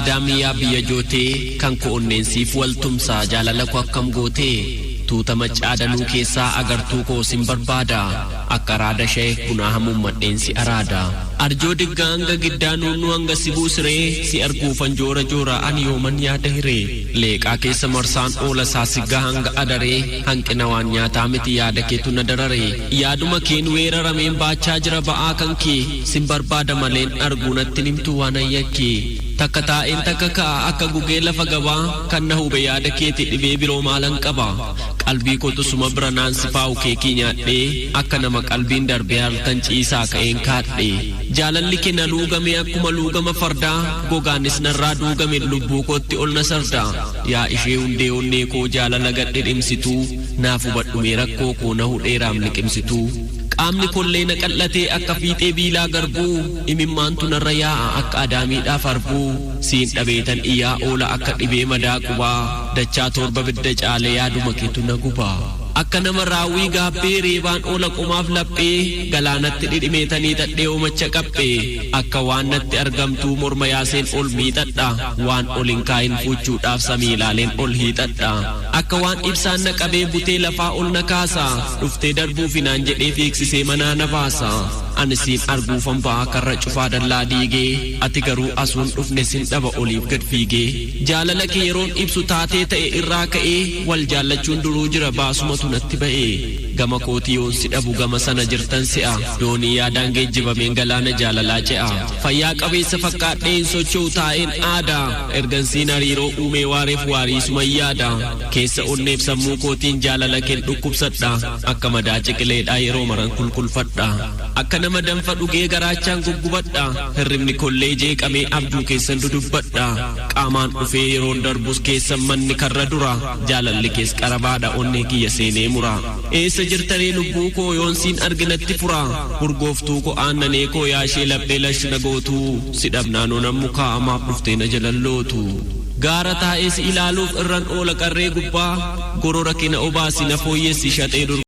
agdaamiyaa biyya jootee kan ko'onneensiif waltumsaa jaalala koo akkam gootee tuuta macaadanuu keessaa agartuu koo sin barbaada akka raada shee kunaa hamuummadheensi araada arjoo diggaa hanga giddaanuu hanga si buusiree si arguufan joora joora ani yooman yaada hiree leeqaa keessa marsaan oola saasiggaa hanga adaree hanqina waan nyaataa miti yaada keetu na dararee yaaduma keen weerarameen baachaa jira ba'aa kan kee sin barbaada maleen arguu natti nimtu waan ayyakkee takka taa'een takka ka'a akka gugee lafa gabaa kan na hube yaada keeti dhibee biroo maalan qaba qalbii kootu suma bira naan sifaa'u keekii nyaadhee akka nama qalbiin darbee halkan ciisaa ka'een kaadhee jaalalli kee na luugame akkuma luugama fardaa gogaanis narraa duugame lubbuu kootti ol na sardaa yaa ishee hundee onnee koo jaalala gadhe dhimsituu naaf hubadhume rakkoo koo na hudheeraam liqimsituu qaamni kollee na qal'atee akka fiixee biilaa garbuu imimmaantu narra yaa'a akka adaamiidhaaf arbuu siin dhabeetan iyyaa oola akka dhibee madaa qubaa dachaa torba bidda caalee yaaduma keetu na gubaa akka nama raawwii gaabbee reebaan oola qomaaf laphee galaanatti dhidhimeetanii tadhee oomacha qaphee akka waan natti argamtuu morma yaaseen ol miixadha waan ol hin kaayin fuuchuudhaaf samii ilaaleen ol hiixadha akka waan ibsaan na qabee butee lafaa ol na kaasa dhuftee darbuuf hinaan jedhee fiiksisee manaa na baasa ani siin arguufan ba'a karra cufaa dallaa diigee ati garuu asuun dhufne sin dhaba oliif gad fiigee jaalala kee yeroon ibsu taatee ta'e irraa ka'ee wal jaallachuun duruu jira baasumatu natti ba'ee gama kootii yoon si dhabu gama sana jirtan si'a doonii yaadaan geejjibameen galaana jaalalaa ce'a fayyaa qabeessa fakkaadhee hin socho'u taa'een aadaa ergansiin hariiroo uumee waareef waariisuma yaada keessa onneef sammuu kootiin jaalala keen dhukkubsadha akka madaa ciqileedhaa yeroo maran kulkulfadha akka nama danfa dhugee garaachaan guggubadha hirribni kollee jeeqamee abduu keessan dudubbadha qaamaan dhufee yeroon darbus keessan manni karra dura jaalalli kees qarabaadha onnee kiyya seenee mura eessa jirtaree lubbuu koo yoon siin arginatti fura urgooftuu koo aannanee koo yaashee laphee lashna gootuu si dhabnaanoo nammu kaa'amaaf dhuftee na jalallootu gaara taa'ee si ilaaluuf irran oola qarree gubbaa gorora kina obaasi na fooyyessi shaxee